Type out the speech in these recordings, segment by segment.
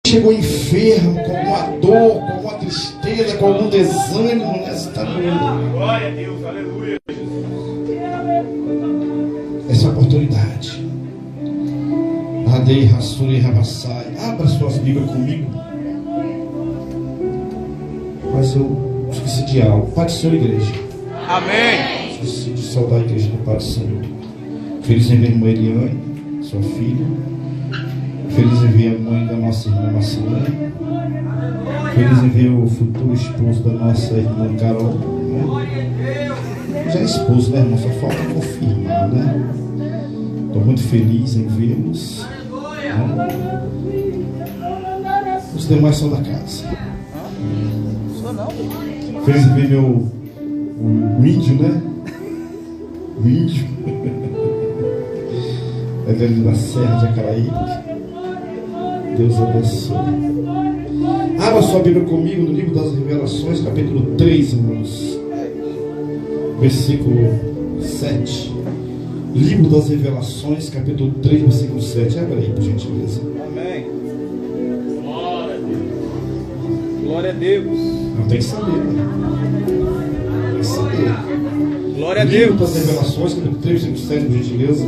chegou enfermo, com alguma dor, com alguma tristeza, com algum desânimo nesta noite. Glória a Deus, aleluia. Essa oportunidade. Radei, Rassuri e Rabassai. Abra suas Bíblias comigo. Mas eu esqueci de algo. Pai do Senhor, igreja. Amém. Esqueci de saudar a igreja do Pai do Senhor. Feliz em ver a irmã Eliane, sua filha. Feliz em ver a mãe da nossa irmã Marcelane. Feliz em ver o futuro esposo da nossa irmã Carol, né? Já é esposo, né, irmão? Só falta confirmar, né? Estou muito feliz em vê-los, né? Os demais são da casa. Feliz em ver o índio, né? O índio. É ali da Serra de Acaraíba. Deus abençoe. Abra sua Bíblia comigo no livro das Revelações, capítulo 3, irmãos. Versículo 7. Livro das Revelações, capítulo 3, versículo 7. Abra aí, por gentileza. Amém. Glória a Deus. Glória a Deus. Não tem que saber, né? Tem que saber. Glória a Livro Deus. das Revelações, capítulo 3, versículo 7, por gentileza.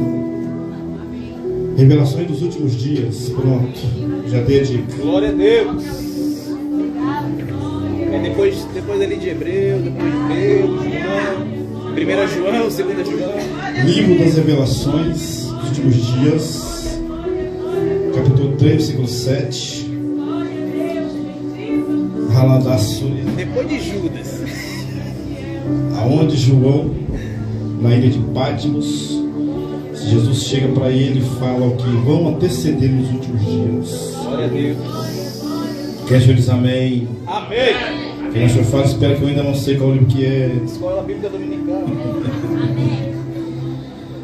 Revelações dos últimos dias. Pronto. Já dei a dica. Glória a Deus. É depois ali de Hebreu, depois de Pedro, João, 1 João, 2 João. Livro das Revelações dos últimos dias, capítulo 3, versículo 7. Haladassúria. Depois de Judas. Aonde João, na ilha de Patmos, Jesus chega para ele e fala o que vão anteceder nos últimos dias. Glória a Deus. Quer dizer amém? Amém. Quem achou fala, espera que eu ainda não sei qual livro que é. Escola Bíblica Dominical.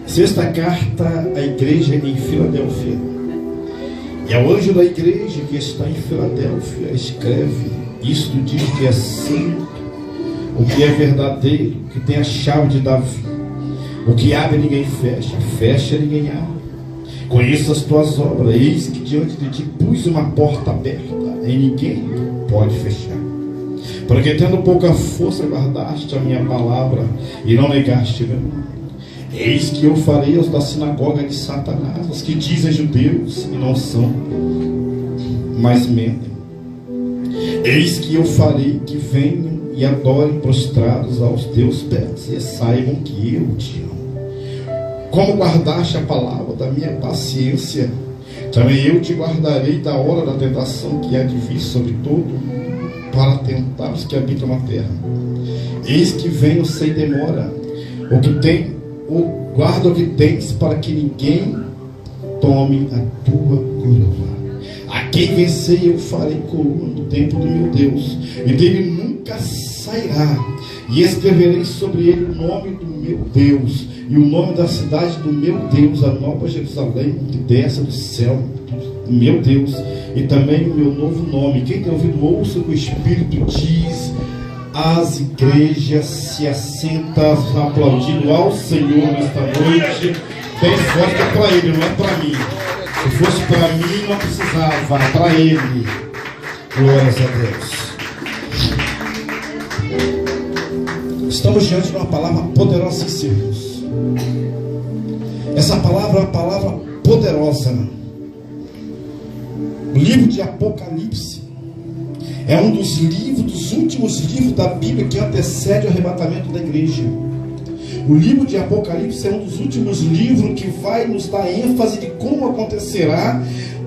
Sexta carta à igreja em Filadélfia. E ao anjo da igreja que está em Filadélfia, escreve: isto diz que é santo, o que é verdadeiro, que tem a chave de Davi. O que abre ninguém fecha, fecha ninguém abre. Conheço as tuas obras, eis que diante de ti pus uma porta aberta, e ninguém pode fechar. Porque tendo pouca força guardaste a minha palavra, e não negaste meu nome. Eis que eu farei os da sinagoga de Satanás, os que dizem judeus e não são, mas mentem. Eis que eu farei que venham e adorem prostrados aos teus pés, e saibam que eu te amo. Como guardaste a palavra da minha paciência, também eu te guardarei da hora da tentação que há de vir sobre todo para tentar os que habitam na terra. Eis que venho sem demora. Guarda o que tens, para que ninguém tome a tua coroa. A quem vencer eu farei coroa no templo do meu Deus, e dele nunca sairá. E escreverei sobre ele o nome do meu Deus e o nome da cidade do meu Deus, a nova Jerusalém, que desce do céu do meu Deus, e também o meu novo nome. Quem tem ouvido, ouça o que o Espírito diz às igrejas. Se assenta aplaudindo ao Senhor nesta noite. Bem forte, é para ele, não é para mim. Se fosse para mim, não precisava, é para ele. Glórias a Deus. Estamos diante de uma palavra poderosíssima. Essa palavra é uma palavra poderosa. O livro de Apocalipse é um dos últimos livros da Bíblia que antecede o arrebatamento da igreja. O livro de Apocalipse é um dos últimos livros que vai nos dar ênfase de como acontecerá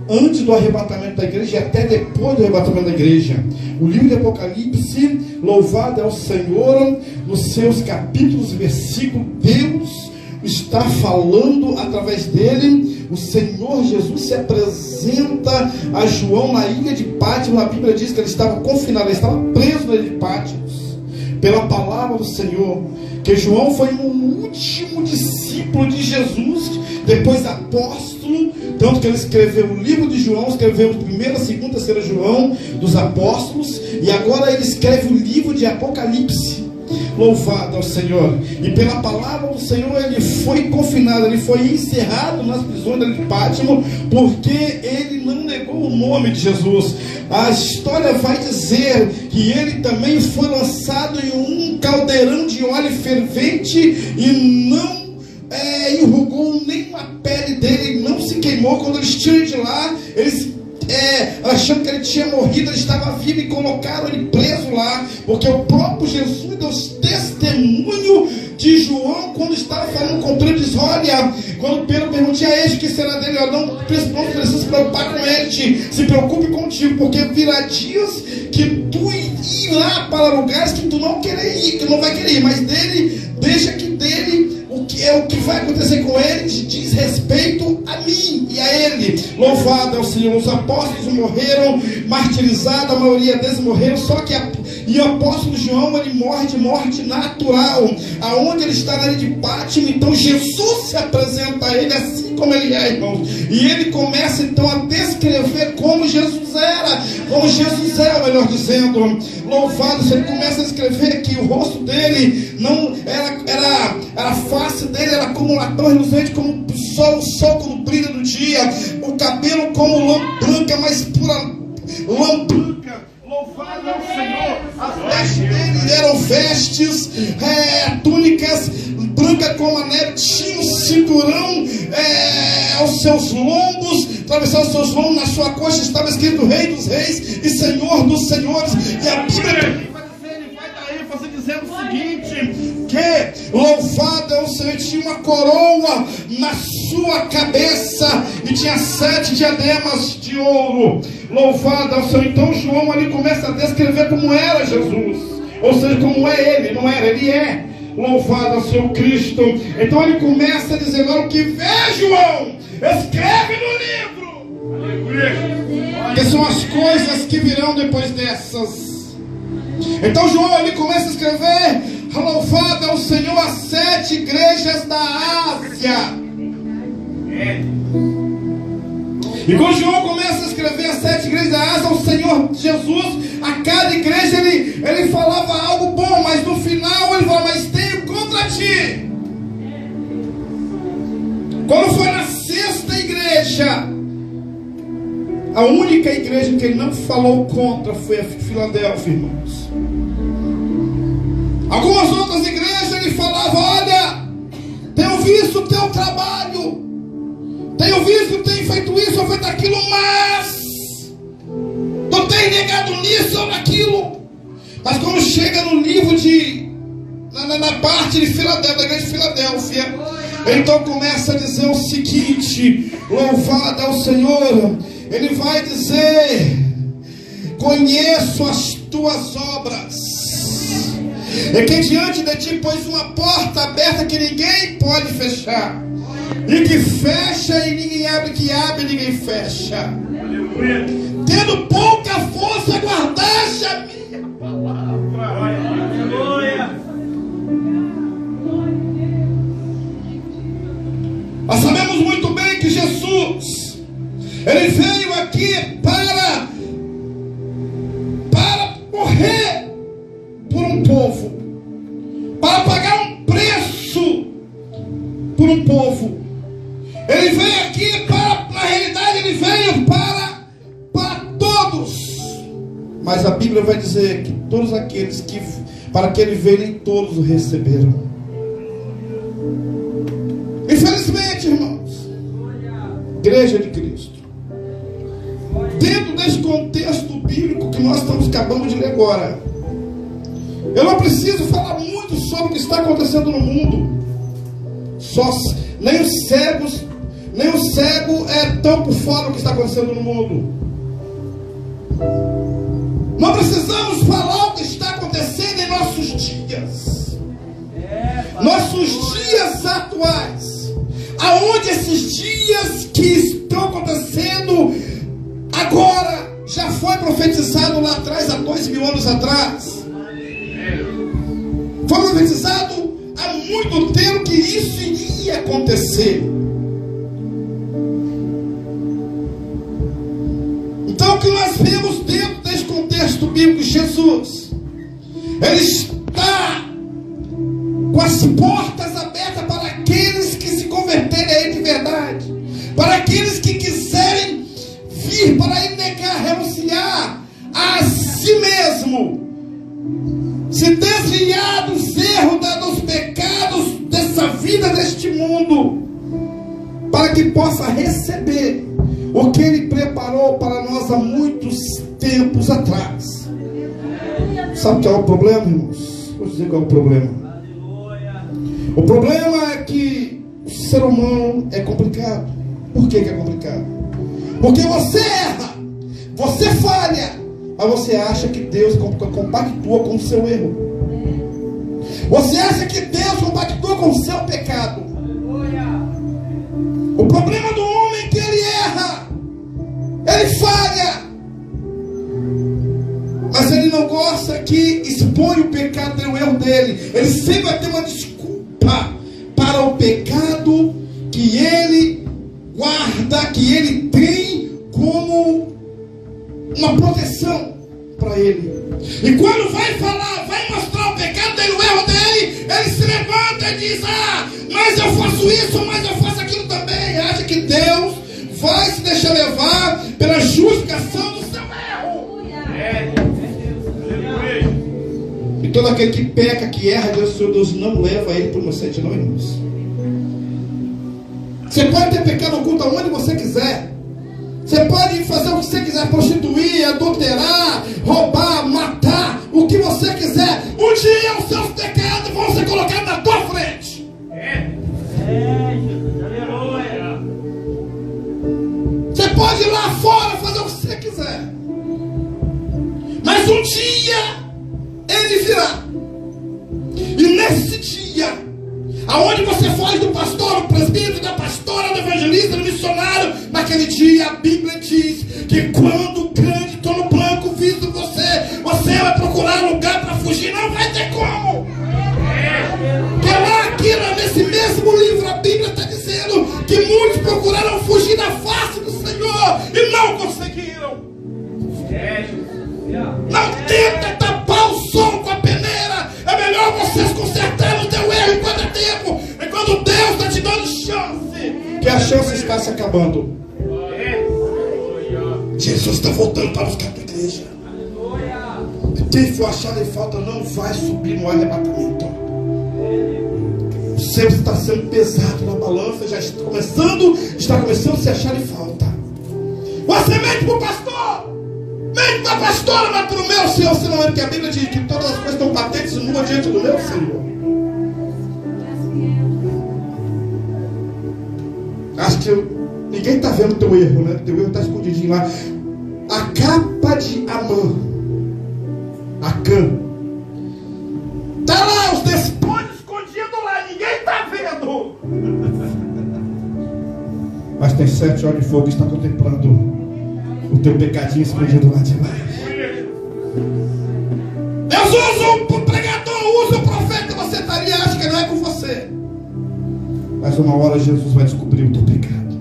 antes do arrebatamento da igreja e até depois do arrebatamento da igreja. O livro de Apocalipse, louvado é o Senhor, nos seus capítulos e versículos, Deus está falando através dele. O Senhor Jesus se apresenta a João na ilha de Patmos. A Bíblia diz que ele estava confinado, ele estava preso na ilha de Patmos, pela palavra do Senhor. Que João foi o último discípulo de Jesus, depois apóstolo, tanto que ele escreveu o livro de João, escreveu 1ª, 2ª, 3ª João dos apóstolos, e agora ele escreve o livro de Apocalipse. Louvado ao Senhor. E pela palavra do Senhor ele foi confinado, ele foi encerrado nas prisões de Pátimo, porque ele não negou o nome de Jesus. A história vai dizer que ele também foi lançado em um caldeirão de óleo fervente e não enrugou nem a pele dele, não se queimou. Quando eles tiram de lá, eles achando que ele tinha morrido, ele estava vivo, e colocaram ele preso lá, porque o próprio Jesus deu testemunho de João quando estava falando com Pedro. Diz: olha, quando Pedro perguntou a ele o que será dele, eu não precisa se preocupar com ele, se preocupe contigo, porque virá dias que tu irá para lugares que tu não querer ir, que não vai querer ir, mas dele, deixa que dele o que vai acontecer com ele diz respeito a mim e a ele. Louvado é o Senhor. Os apóstolos morreram martirizados, a maioria deles morreram, só que o apóstolo João, ele morre de morte natural, aonde ele está na ilha de Pátimo. Então Jesus se apresenta a ele assim como ele é, irmãos, e ele começa então a descrever como Jesus era, melhor dizendo. Louvado, ele começa a descrever que o rosto dele não era a face dele era como um latão reluzente, como o sol quando brilha do dia, o cabelo como lã branca, mais pura lã branca. Louvado é o Senhor. As vestes dele eram vestes, túnicas brancas como a neve, tinha um cinturão aos seus lombos, atravessando os seus lombos, na sua coxa estava escrito Rei dos Reis e Senhor dos Senhores. E a Bíblia vai dar ênfase dizendo o seguinte, que louvado é o Senhor, tinha uma coroa na sua cabeça e tinha 7 diademas de ouro. Louvado é o Senhor. Então João ali começa a descrever como era Jesus, ou seja, como é ele, não era, ele é. Louvado ao Senhor Cristo. Então ele começa a dizer: agora o que vê, João, escreve no livro, que são as coisas que virão depois dessas. Então João ali começa a escrever: louvado ao Senhor, as 7 igrejas da Ásia. E quando João começa a escrever as 7 igrejas da Ásia, o Senhor Jesus, a cada igreja ele falava algo bom, mas no final ele falava: mas tenho contra ti. Quando foi na 6ª igreja, a única igreja que ele não falou contra foi a Filadélfia, irmãos. Algumas outras igrejas ele falava: olha, tenho visto o teu trabalho, tenho visto, tenho feito isso, ou feito aquilo, mas tu tens negado nisso ou naquilo. Mas quando chega no livro na parte de Filadélfia, da igreja de Filadélfia, então começa a dizer o seguinte: louvado é o Senhor. Ele vai dizer: conheço as tuas obras, e que diante de ti pôs uma porta aberta que ninguém pode fechar, e que fecha e ninguém abre, que abre e ninguém fecha. Tendo pouca força, guardaste a minha palavra. Nós sabemos muito bem que Jesus, ele veio aqui para morrer por um povo, para pagar um preço por um povo. Ele veio aqui na realidade ele veio para todos. Mas a Bíblia vai dizer que todos aqueles que para que ele veio, nem todos o receberam. Infelizmente, irmãos, igreja de Cristo, dentro desse contexto bíblico que nós acabamos de ler agora, eu não preciso falar muito sobre o que está acontecendo no mundo. Nem o cego é tão por fora do que está acontecendo no mundo. Não precisamos falar o que está acontecendo em nossos dias, nossos dias atuais, aonde esses dias que estão acontecendo agora já foi profetizado lá atrás, há 2000 anos atrás. Foi profetizado há muito tempo que isso iria acontecer. Então o que nós vemos dentro desse contexto bíblico, Jesus, ele está com as portas abertas para aqueles que se converterem a Ele de verdade, para aqueles que quiserem vir para Ele, negar, renunciar a si mesmo, se desviar dos erros, dos pecados dessa vida, deste mundo, para que possa receber o que Ele preparou para nós há muitos tempos atrás. Sabe qual é o problema, irmãos? Vou dizer qual é o problema. O problema é que o ser humano é complicado. Por que é complicado? Porque você erra, você falha, mas você acha que Deus compactua com o seu erro. Você acha que Deus compactua com o seu pecado. O problema do homem é que ele erra, ele falha, mas ele não gosta que expõe o pecado e o erro dele. Ele sempre vai ter uma desculpa para o pecado que ele guarda, que ele tem como uma proteção para ele. E quando vai falar, vai mostrar o pecado dele, o erro dele, ele se levanta e diz: ah, mas eu faço isso, mas eu faço aquilo também. Acha que Deus vai se deixar levar pela justificação do seu erro. E todo aquele que peca, que erra, Deus não leva ele para o inocente, não, irmãos. Você pode ter pecado oculto aonde você quiser. Você pode fazer o que você quiser, prostituir, adulterar, roubar, matar, o que você quiser. Um dia os seus pecados vão ser colocados na tua frente. Você pode ir lá fora fazer o que você quiser, mas um dia ele virá. E nesse dia, aonde você foge do pastor, do presbítero, da pastora, do evangelista, do missionário, naquele dia a Bíblia diz que quando o grande trono branco vir você, você vai procurar lugar para fugir, não vai ter como. Porque lá aqui nesse mesmo livro a Bíblia está dizendo que muitos procuraram fugir da face do Senhor e não conseguiram. Não tenta tapar o sol com a peneira. É melhor vocês consertarem o teu erro enquanto é tempo, enquanto Deus está te dando chance, que a chance está se acabando. Jesus está voltando para buscar a tua igreja. Quem for achado em falta não vai subir no arrebatamento. Você está sendo pesado na balança, já está começando a se achar em falta. Você mente para o pastor, mente para a pastora, mas para o meu Senhor, você não é, porque a Bíblia diz que todas as coisas estão patentes e nuas diante do meu Senhor. Acho que ninguém está vendo o teu erro, né? O teu erro está escondidinho lá. A capa de Amã, Acã, está lá, os despojos escondidos lá, ninguém está vendo. Mas tem 7 olhos de fogo que está contemplando o teu pecadinho escondido lá de baixo. Deus usa o pregador, usa o profeta, você está ali, acha que não é com você. Mas uma hora Jesus vai descobrir o teu pecado.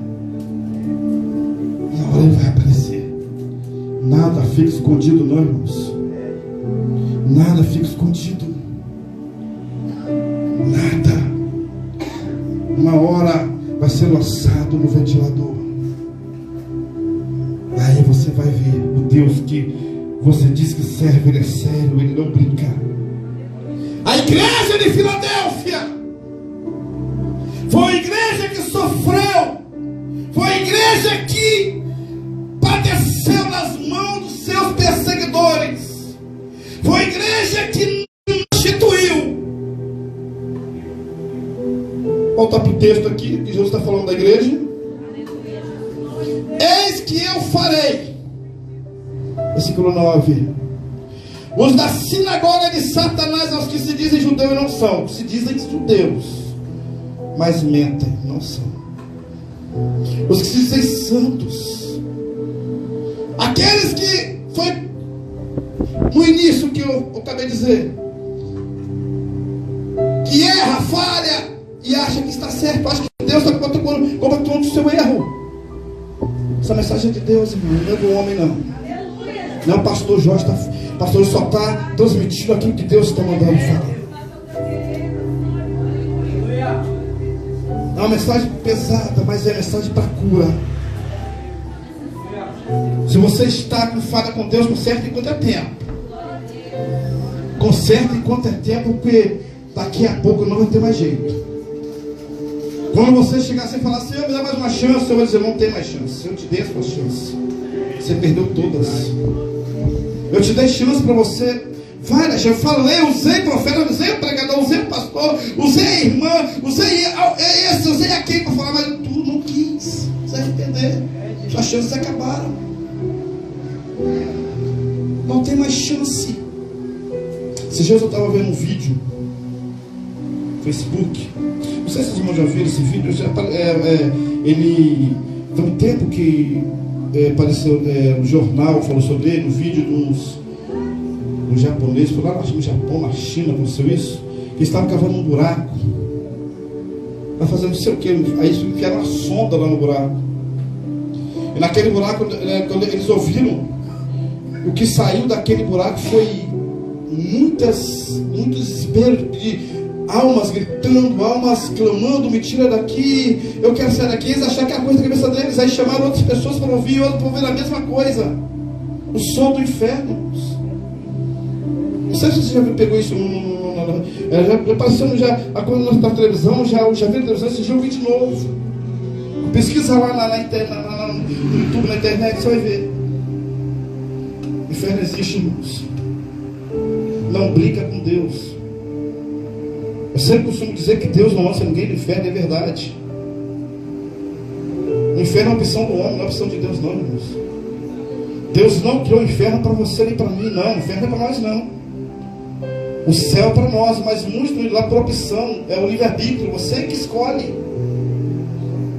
Uma hora ele vai aparecer. Nada fica escondido, não, irmãos. Nada fica escondido. Nada. Uma hora vai ser lançado no ventilador. Aí você vai ver o Deus que você diz que serve, ele é sério, ele não brinca. A igreja de Filadélfia foi a igreja que sofreu, foi a igreja que padeceu nas mãos dos seus perseguidores, foi a igreja que instituiu. Voltar para o texto aqui, que Jesus está falando da igreja. Eis que eu farei, versículo 9, os da sinagoga de Satanás, aos que se dizem judeus e não são, se dizem judeus, mas mentem, não são. Os que se dizem santos, aqueles que foi no início que eu acabei de dizer, que erra, falha e acha que está certo, acha que Deus está compactuando o seu erro. Essa mensagem é de Deus, irmão, não é do homem, não. Não, o pastor Jorge pastor só está transmitindo aquilo que Deus está mandando falar. É uma mensagem pesada, mas é mensagem para cura. Se você está com falha com Deus, conserte enquanto é tempo. Conserte enquanto é tempo, porque daqui a pouco não vai ter mais jeito. Quando você chegar assim e falar, Senhor, me dá mais uma chance, eu vou dizer, não tem mais chance. Eu te dei a sua chance. Você perdeu todas. Eu te dei chance para você. Várias, eu falei, usei profeta, usei o pregador, usei o pastor, usei a irmã, usei esse, usei aquele para falar, mas tu não quis se arrepender. Suas chances acabaram. Não tem mais chance. Esses dias eu estava vendo um vídeo no Facebook. Não sei se vocês já viram esse vídeo. Ele tem um tempo que apareceu no jornal, falou sobre ele, no vídeo dos japoneses, foi lá no Japão, na China, aconteceu isso. Eles estavam cavando um buraco para fazer não sei o que. Aí eles enfiaram uma sonda lá no buraco. E naquele buraco, quando eles ouviram, o que saiu daquele buraco foi muitos esperos de almas gritando, almas clamando, me tira daqui, eu quero sair daqui. Eles acharam que era coisa da cabeça deles. Aí chamaram outras pessoas para ouvir, outras para ouvir a mesma coisa. O som do inferno. Não sei se você já pegou isso. Já apareceu a coisa na televisão, já viu a televisão, esse jogo de novo. Pesquisa lá no YouTube, na internet, você vai ver. O inferno existe, irmãos. Não brinca com Deus. Eu sempre costumo dizer que Deus não lança ninguém no inferno, é verdade. O inferno é uma opção do homem, não é uma opção de Deus, não, irmãos. Deus não criou o inferno para você nem para mim, não. O inferno não é para nós, não. O céu é para nós, mas muitos estão indo lá por opção. É o livre-arbítrio, você que escolhe.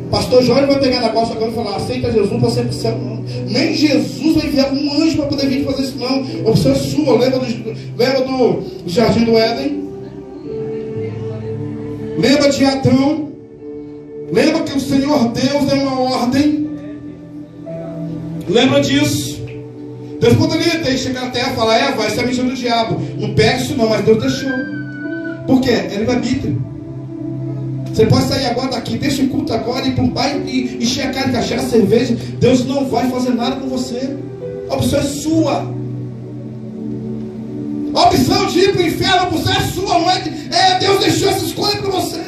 Pastor Jorge vai pegar na costa agora e falar, aceita Jesus para ser para o céu, não. Nem Jesus vai enviar um anjo para poder vir fazer isso, não. A opção é sua. Lembra do Jardim do Éden? Lembra de Adão? Lembra que o Senhor Deus deu uma ordem? Lembra disso? Deus poderia ter chegado na terra e falar, vai ser a mentira do diabo. Não pega isso não, mas Deus deixou. Por quê? É livre-arbítrio. Você pode sair agora daqui, deixa o culto agora, ir para um bairro e encher a cara de cachaça, cerveja. Deus não vai fazer nada com você. A opção é sua. A opção de ir para o inferno, a opção é sua, não é? Deus deixou essa escolha para você.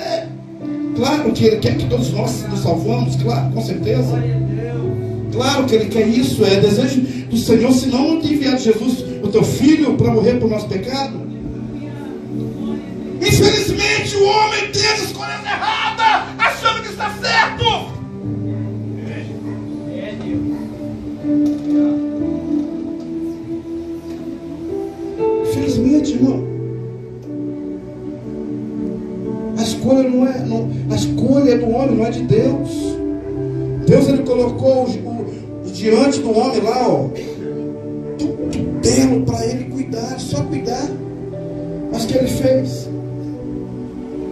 Claro que Ele quer que todos nós nos salvamos, claro, com certeza. Claro que Ele quer isso, é desejo do Senhor, senão não teria enviado Jesus, o teu filho, para morrer por nosso pecado. Infelizmente o homem tem as escolhas erradas, achando que está certo. Infelizmente, irmão, a escolha a escolha é do homem, não é de Deus. Deus, Ele colocou diante do homem lá, tudo belo para ele cuidar, só cuidar. Mas o que ele fez?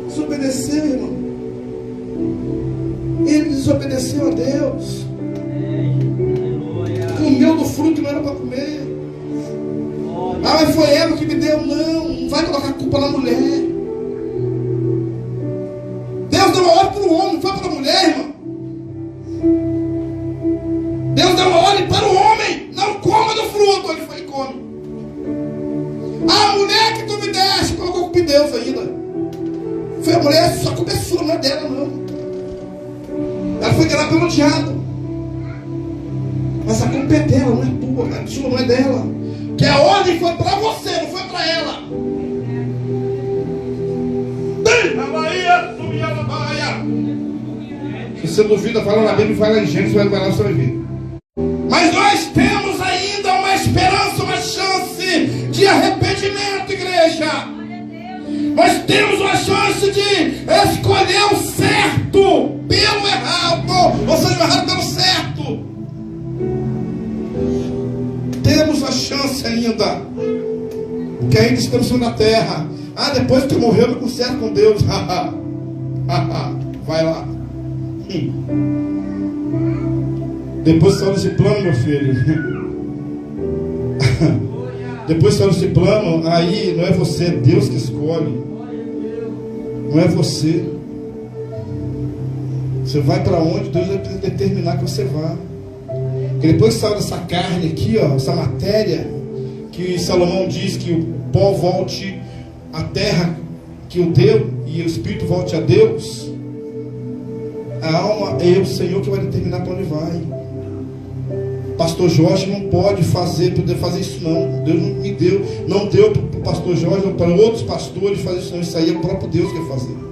Desobedeceu, irmão. Ele desobedeceu a Deus. Comeu do fruto que não era para comer. Mas foi ela que me deu. Não vai colocar a culpa na mulher. Deus deu uma ordem para o homem, não foi para a mulher, irmão. Deus deu uma ordem para o homem. Não coma do fruto. Ele foi e come. A mulher que tu me deste, colocou culpa em Deus ainda. Foi a mulher, só culpa é sua, não é dela, não. Ela foi ganhada pelo diabo. Mas a culpa é dela, não é tua, a sua, não é dela. Que a ordem foi para você, não foi para ela. Se você duvida, fala na Bíblia, vai lá em Gênesis, vai lá, você vai ver. Mas nós temos ainda uma esperança, uma chance de arrependimento, igreja. Nós temos uma chance de escolher o certo pelo errado, ou seja, o errado pelo certo. Temos a chance ainda, porque ainda estamos na terra. Depois que morreu, eu me conserto com Deus. Vai lá. Depois que saiu desse plano, meu filho. Depois que saiu desse plano, aí não é você, é Deus que escolhe. Não é você. Você vai para onde Deus vai determinar que você vá. Porque depois que saiu dessa carne aqui, ó, essa matéria, que Salomão diz que o pó volte à terra que o deu e o espírito volte a Deus, a alma é o Senhor que vai determinar para onde vai. Pastor Jorge não pode poder fazer isso não. Deus não deu para o pastor Jorge ou para outros pastores fazer isso não. Isso aí é o próprio Deus que quer fazer.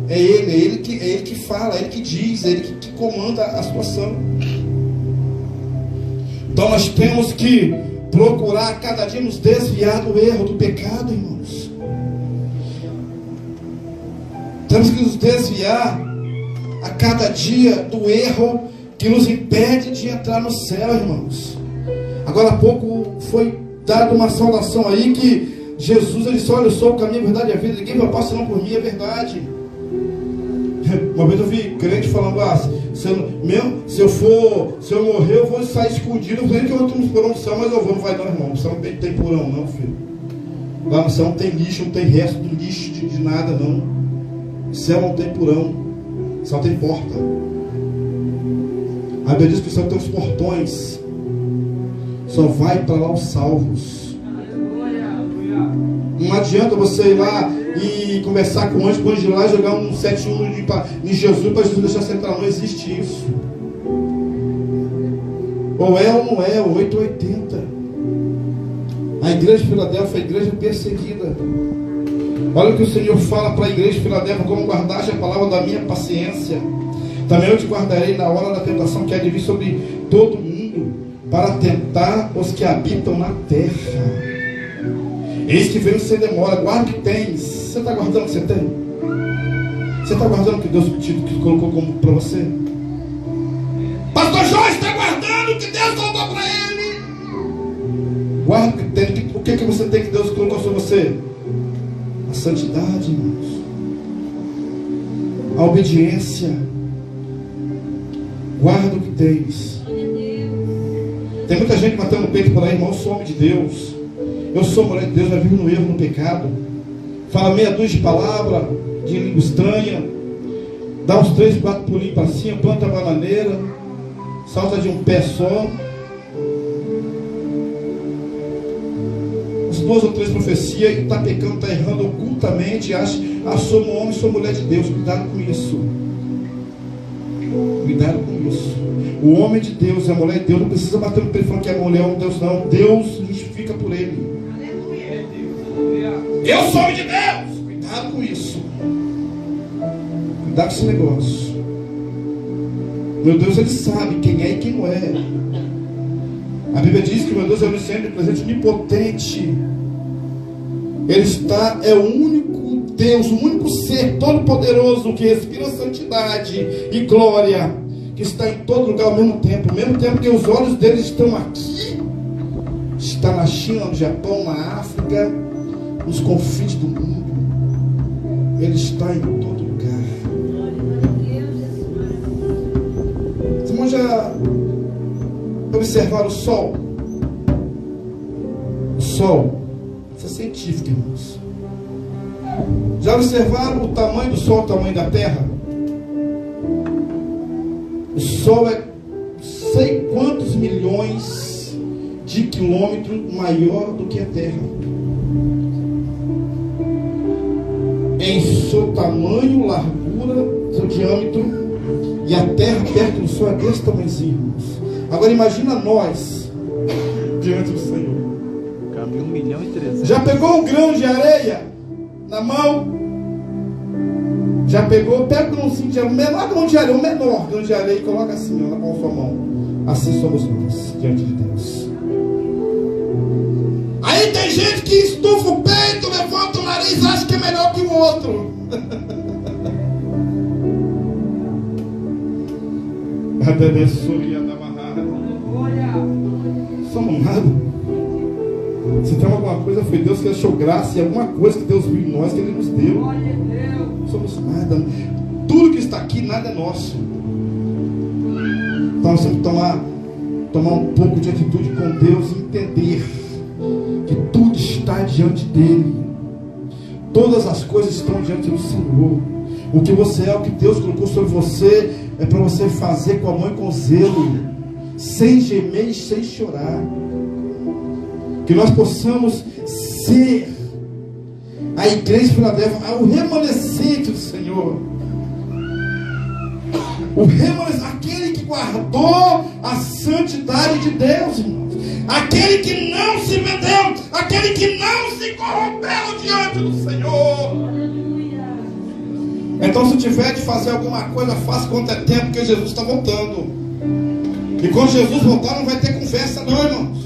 É ele que fala, é ele que diz, é ele que comanda a situação. Então nós temos que procurar cada dia nos desviar do erro, do pecado, irmãos. Temos que nos desviar a cada dia do erro que nos impede de entrar no céu, irmãos. Agora há pouco foi dada uma saudação aí que Jesus, ele disse: olha, eu sou o caminho, a verdade e a vida, ninguém vai passar senão por mim. É verdade. Uma vez eu vi crente falando: se eu morrer, eu vou sair escondido. Eu falei que eu estou no porão do céu, mas eu vou. Não vai não, irmão. O céu não tem porão não, filho. Lá no céu não tem lixo, não tem resto do lixo de nada não. O céu não tem porão, o céu tem porta. A Bíblia diz que o céu tem os portões. Só vai para lá os salvos. Não adianta você ir lá e conversar com o anjo, ir lá e jogar um 71 em Jesus para Jesus deixar você entrar. Não existe isso. Ou é ou não é, 880. A igreja de Filadélfia é a igreja perseguida. Olha o que o Senhor fala para a igreja de Filadélfia: como guardaste a palavra da minha paciência, também eu te guardarei na hora da tentação que há de vir sobre todo mundo, para tentar os que habitam na terra. Eis que veio sem demora. Guarda o que tens. Você está guardando o que você tem? Você está guardando o que Deus que colocou como para você? Pastor Jorge está guardando o que Deus colocou para ele. Guarda o que tem. O que você tem que Deus colocou sobre você? A santidade, irmãos. A obediência. Guarda o que tens. Tem muita gente matando o peito por aí: irmão, eu sou homem de Deus, eu sou mulher de Deus, mas vivo no erro, no pecado. Fala meia dúzia de palavra, de língua estranha, dá uns 3, 4 pulinhos para cima, planta a bananeira, salta de um pé só. As 2 ou 3 profecias, e está pecando, está errando ocultamente, acha: sou um homem, sou mulher de Deus. Cuidado com isso. Cuidado com isso. O homem de Deus, a mulher de Deus, não precisa bater no peito falando que é mulher ou Deus, não. Deus justifica por ele. Eu sou homem de Deus. Cuidado com isso. Cuidado com esse negócio. Meu Deus, ele sabe quem é e quem não é. A Bíblia diz que meu Deus é onisciente, presente, onipotente. Ele é o único Deus, o único ser todo-poderoso que respira santidade e glória, que está em todo lugar ao mesmo tempo. Ao mesmo tempo que os olhos dele estão aqui, está na China, no Japão, na África, nos confins do mundo. Ele está em todo lugar. Vocês já observaram o Sol? O Sol, isso é científico, irmãos. Já observaram o tamanho do Sol, o tamanho da Terra? O Sol é sei quantos milhões de quilômetros maior do que a Terra. Em seu tamanho, largura, seu diâmetro, e a Terra perto do Sol é desse tamanhozinho, irmãos. Agora imagina nós diante do Senhor. Cabe 1.300.000. Já pegou um grão de areia na mão? Já pegou? Pega um grãozinho de areia, o menor grão de areia, o menor grão de areia, e coloca assim, ó, na palma da sua mão. Assim somos nós diante de Deus. Aí tem gente que estufa o peito, levanta o nariz, acha que é melhor que o outro. A bebê sorria da barrada. Somos nada. Se tem alguma coisa, foi Deus que achou graça, e alguma coisa que Deus viu em nós, que Ele nos deu. Somos nada. Tudo que está aqui, nada é nosso. Então nós temos que tomar um pouco de atitude com Deus e entender que tudo está diante dele. Todas as coisas estão diante do Senhor. O que você é, o que Deus colocou sobre você, é para você fazer com amor e com zelo, sem gemer e sem chorar. Que nós possamos ser a igreja de Filadélfia, o remanescente do Senhor, o remanescente, aquele que guardou a santidade de Deus, irmãos, aquele que não se vendeu, aquele que não se corrompeu diante do Senhor. Então, se tiver de fazer alguma coisa, faça quanto é tempo, porque Jesus está voltando. E quando Jesus voltar, não vai ter conversa não, irmãos.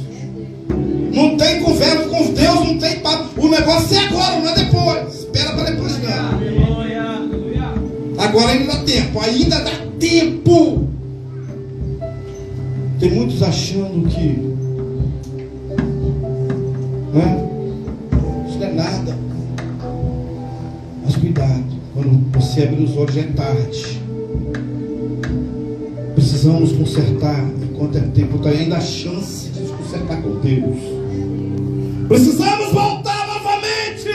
Não tem conversa com Deus, não tem papo. O negócio é agora, não é depois. Espera para depois não. Agora ainda dá tempo, ainda dá tempo. Tem muitos achando que isso não é nada. Mas cuidado. Quando você abrir os olhos, já é tarde. Precisamos consertar enquanto é tempo. Tem ainda a chance de consertar com Deus. Precisamos voltar novamente.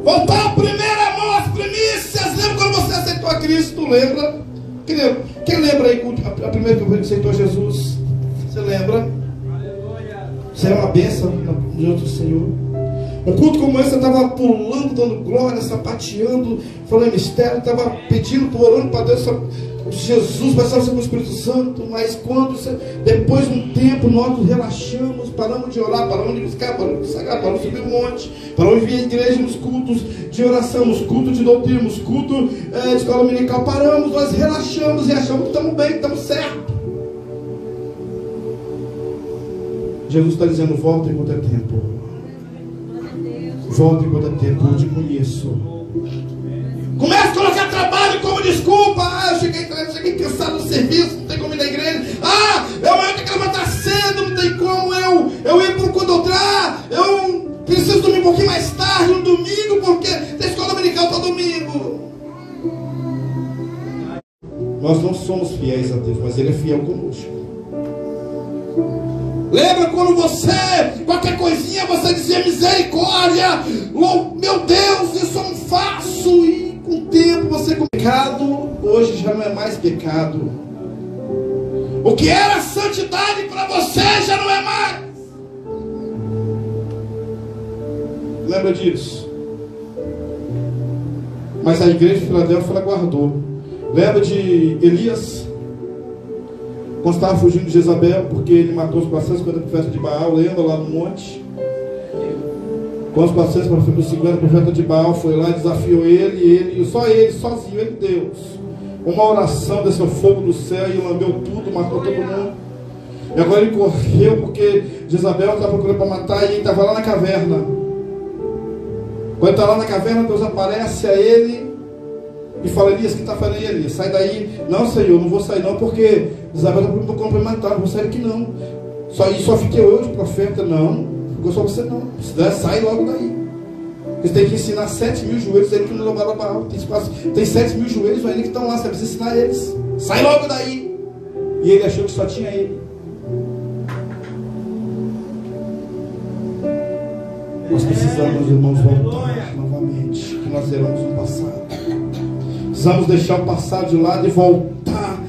Voltar ao primeiro amor, às primícias. Lembra quando você aceitou a Cristo? Lembra? Quem lembra aí a primeira que você aceitou Jesus? Você lembra? Você é uma bênção diante do Senhor. Um culto como esse, eu estava pulando, dando glória, sapateando, falando mistério, estava pedindo, orando para Deus, Jesus vai ser o Espírito Santo. Mas quando, depois de um tempo, nós nos relaxamos, paramos de orar, paramos de buscar, paramos de sagrar, paramos de subir um monte, paramos de vir à igreja nos cultos de oração, nos cultos de doutrina, nos cultos de escola dominical, paramos, nós relaxamos e achamos que estamos bem, que estamos certos. Jesus está dizendo: volta enquanto é tempo. Volta enquanto é tempo, eu te conheço. Começa a colocar trabalho como desculpa. Eu cheguei cansado do serviço, não tem como ir na igreja. Eu tenho que levantar cedo, não tem como eu ir para o culto outrar. Eu preciso dormir um pouquinho mais tarde no domingo, porque tem escola dominical para domingo. Nós não somos fiéis a Deus, mas Ele é fiel conosco. Lembra quando você, qualquer coisinha, você dizia misericórdia, meu Deus, isso eu não faço, e com o tempo você... Pecado hoje já não é mais pecado. O que era santidade para você já não é mais. Lembra disso? Mas a igreja de Filadélfia, ela guardou. Lembra de Elias? Quando estava fugindo de Jezabel, porque ele matou os 450 profetas de Baal, lembra lá no monte? Quando os 450 profetas de Baal foi lá e desafiou ele, só ele, sozinho, ele Deus. Uma oração, desceu fogo do céu e lambeu tudo, matou todo mundo. E agora ele correu porque Jezabel estava procurando para matar e ele estava lá na caverna. Quando ele está lá na caverna, Deus aparece a ele e fala: Elias, o que está fazendo aí, Elias? Sai daí. Não, Senhor, não vou sair não, porque Isabel está muito complementar, não vou sair aqui não. Só fiquei eu de profeta. Não, ficou só você não. Se der, sai logo daí. Você tem que ensinar 7.000 joelhos, ele que não louvaram a Baal. Tem 7.000 joelhos ainda que estão lá, você precisa ensinar eles. Sai logo daí. E ele achou que só tinha ele. Nós precisamos, irmãos, voltar novamente, que nós erramos no passado. Precisamos deixar o passado de lado e voltar,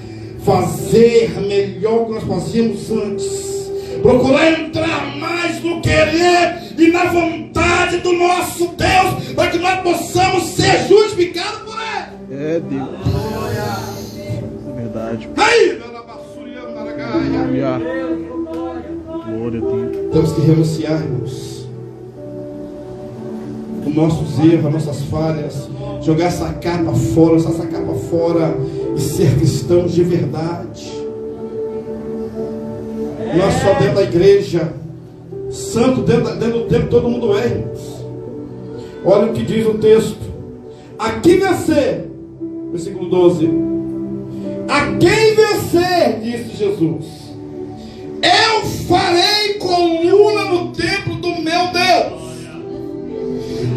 fazer melhor o que nós fazíamos antes. Procurar entrar mais no querer e na vontade do nosso Deus, para que nós possamos ser justificados por Ele. É Deus. É verdade. Aí, glória a Deus. temos que renunciar, irmãos, os nossos erros, as nossas falhas, jogar essa capa fora, lançar essa capa fora e ser cristãos de verdade. Nós só dentro da igreja, santo dentro do templo, todo mundo é, irmãos. Olha o que diz o texto: a quem vencer, versículo 12, a quem vencer, disse Jesus, eu farei coluna no templo do meu Deus,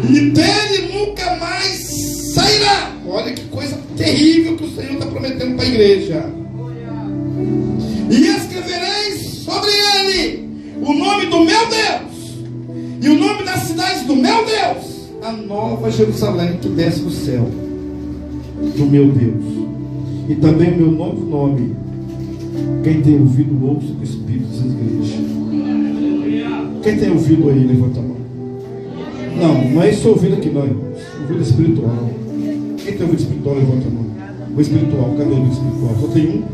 e dele nunca mais sairá. Olha que coisa terrível que o Senhor está prometendo para a igreja. E escrevereis sobre ele o nome do meu Deus e o nome das cidades do meu Deus, a nova Jerusalém que desce do céu, do meu Deus, e também o meu novo nome. Quem tem ouvido, ouça o Espírito das igrejas. Quem tem ouvido aí, levanta a mão. Não é esse ouvido aqui, não, irmãos. Ouvido espiritual. Quem tem ouvido espiritual, levanta a mão. O espiritual, cadê o ouvido espiritual? Só tem um?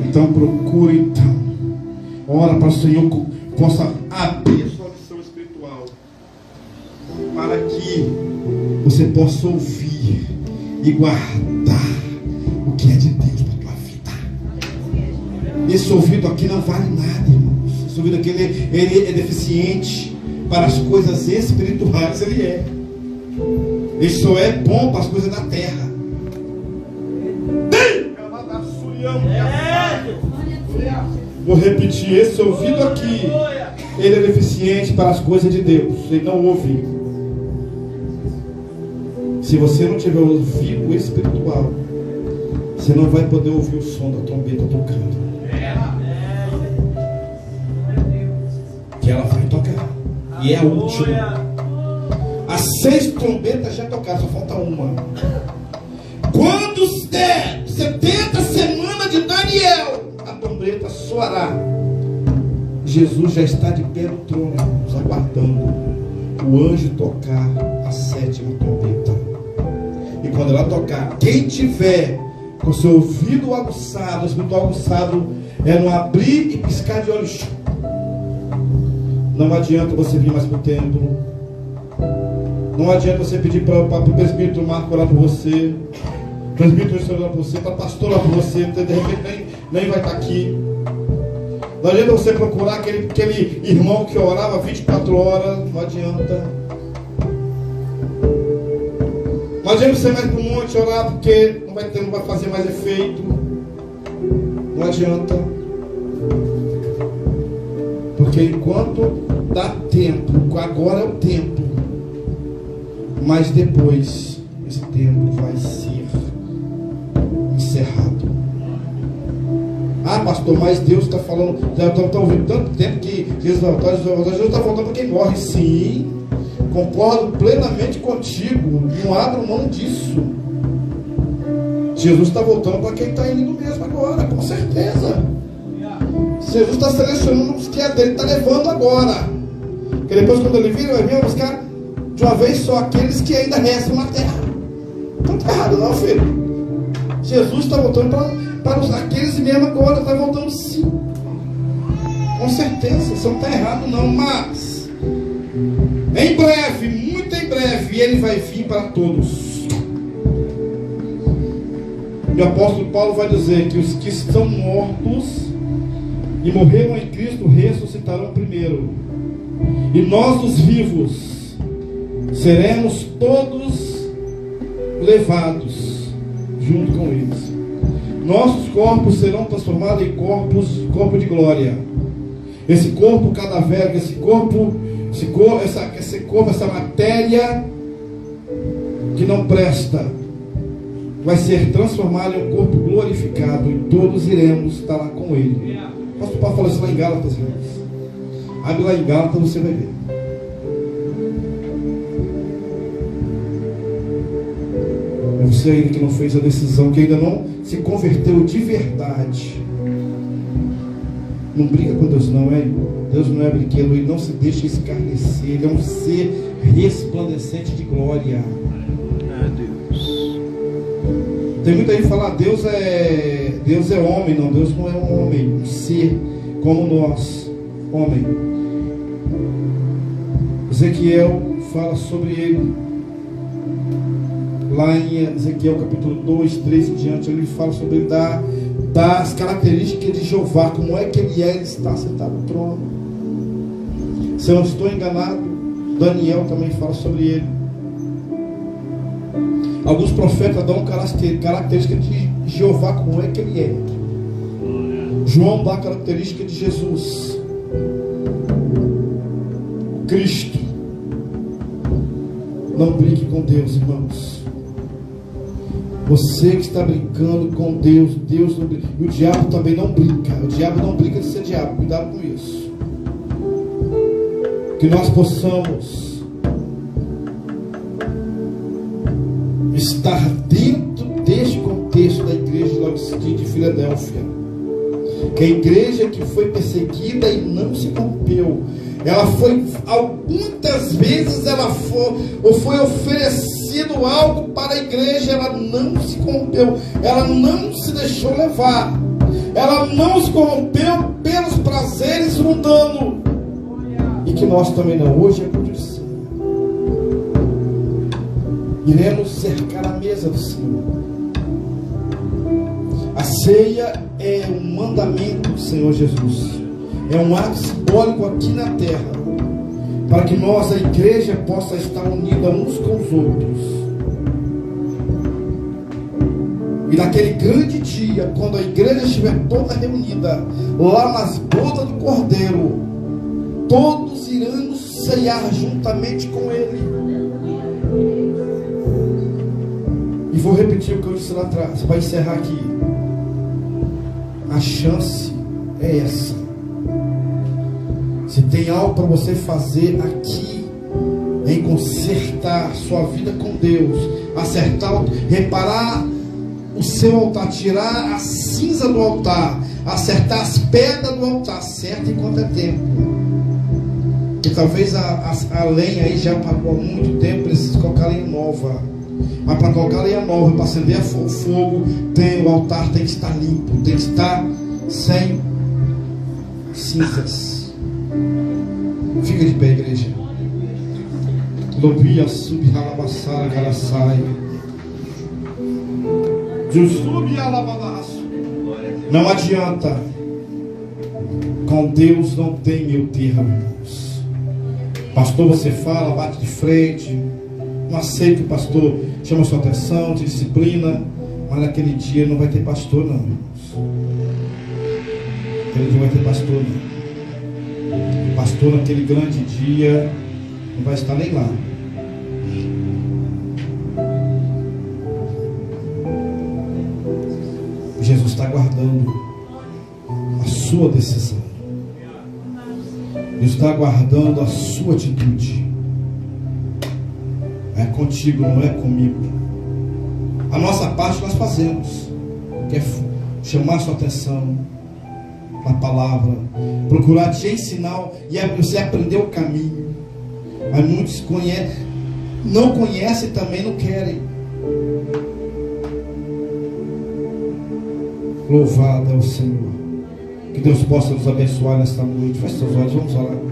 Então procure, então. Ora para o Senhor que possa abrir a sua audição espiritual, para que você possa ouvir e guardar o que é de Deus para a tua vida. Esse ouvido aqui não vale nada, irmãos. Esse ouvido aqui ele é deficiente para as coisas espirituais. Ele só é bom para as coisas da terra. Vou repetir, esse ouvido aqui, ele é deficiente para as coisas de Deus. Ele não ouve. Se você não tiver ouvido espiritual, você não vai poder ouvir o som da trombeta tocando. Que ela vai tocar. E é a última. As 6 trombetas já tocaram, só falta uma. Quando der 70 semanas de Daniel, a trombeta soará. Jesus já está de pé no trono, nos aguardando o anjo tocar a 7ª trombeta. E quando ela tocar, quem tiver com seu ouvido aguçado, o espiritual aguçado, é não abrir e piscar de olhos. Não adianta você vir mais para o templo. Não adianta você pedir para o presbítero Marco orar por você, para o presbítero orar por você, para o pastor orar por você, de repente nem vai estar aqui. Não adianta você procurar aquele irmão que orava 24 horas, não adianta. Não adianta você ir mais para o monte orar, porque não vai fazer mais efeito. Não adianta. Porque enquanto dá tempo, agora é o tempo, mas depois esse tempo vai ser encerrado. Ah, pastor, mas Deus está falando, já está ouvindo tanto tempo que Jesus vai voltar, Jesus está voltando para quem morre. Sim, concordo plenamente contigo, não abro mão disso. Jesus está voltando para quem está indo mesmo agora, com certeza. Jesus está selecionando os que é dele, está levando agora. Porque depois, quando ele vir, ele vai vir buscar de uma vez só aqueles que ainda restam na terra. Não está errado, não, filho. Jesus está voltando para aqueles mesmo agora, está voltando sim. Com certeza, isso não está errado, não. Mas, em breve, muito em breve, ele vai vir para todos. E o apóstolo Paulo vai dizer que os que estão mortos e morreram em Cristo ressuscitarão primeiro, e nós os vivos seremos todos levados junto com eles. Nossos corpos serão transformados em corpo de glória. Esse corpo cadavérico, essa matéria que não presta, vai ser transformado em um corpo glorificado, e todos iremos estar lá com ele. O pastor Paulo falou isso lá em Gálatas, irmãos. Abre lá em Gálatas, você vai ver. É você ainda que não fez a decisão, que ainda não se converteu de verdade. Não briga com Deus, não, é? Deus não é brinquedo, ele não se deixa escarnecer, ele é um ser resplandecente de glória. Tem muita gente que fala, Deus é homem. Não, Deus não é um homem, um ser como nós, homem. Ezequiel fala sobre ele lá em Ezequiel capítulo 2, 3 em diante. Ele fala sobre ele, das características de Jeová, como é que ele está sentado no trono. Se eu não estou enganado, Daniel também fala sobre ele. Alguns profetas dão características de Jeová, como é que ele é. João dá a característica de Jesus, Cristo. Não brinque com Deus, irmãos. Você que está brincando com Deus, Deus não brinca. E o diabo também não brinca. O diabo não brinca de ser diabo. Cuidado com isso. Que nós possamos estar dentro deste contexto da igreja de Filadélfia. Que a igreja que foi perseguida e não se corrompeu, ela foi, muitas vezes ela foi oferecido algo para a igreja, ela não se corrompeu, ela não se deixou levar, ela não se corrompeu pelos prazeres mundanos, e que nós também não. Hoje é por isso iremos cercar a mesa do Senhor. A ceia é um mandamento do Senhor Jesus, é um ato simbólico aqui na terra, para que nós, a igreja, possa estar unida uns com os outros. E naquele grande dia, quando a igreja estiver toda reunida lá nas bodas do Cordeiro, todos iremos ceiar juntamente com Ele. E vou repetir o que eu disse lá atrás, para encerrar aqui. A chance é essa. Se tem algo para você fazer aqui, em consertar sua vida com Deus, acertar, reparar o seu altar, tirar a cinza do altar, acertar as pedras do altar, acerta enquanto é tempo. Que talvez a lenha aí já apagou há muito tempo, precisa colocar lenha nova. Mas para colocar lenha nova, para acender o fogo, o altar tem que estar limpo, tem que estar sem cinzas. Fica de pé, igreja. Lobia subhalabassara galassai. Não adianta. Com Deus não tem meu termo, irmãos. Pastor, você fala, bate de frente, não aceita o pastor, chama sua atenção, te disciplina, mas naquele dia não vai ter pastor, não, irmãos. Naquele dia não vai ter pastor, não. O pastor naquele grande dia não vai estar nem lá. Jesus está aguardando a sua decisão. Ele está aguardando a sua atitude. É contigo, não é comigo. A nossa parte nós fazemos, que é chamar a sua atenção na palavra, procurar te ensinar e você aprender o caminho. Mas muitos não conhecem e também não querem. Louvado é o Senhor. Que Deus possa nos abençoar nesta noite. Feche seus olhos, vamos orar.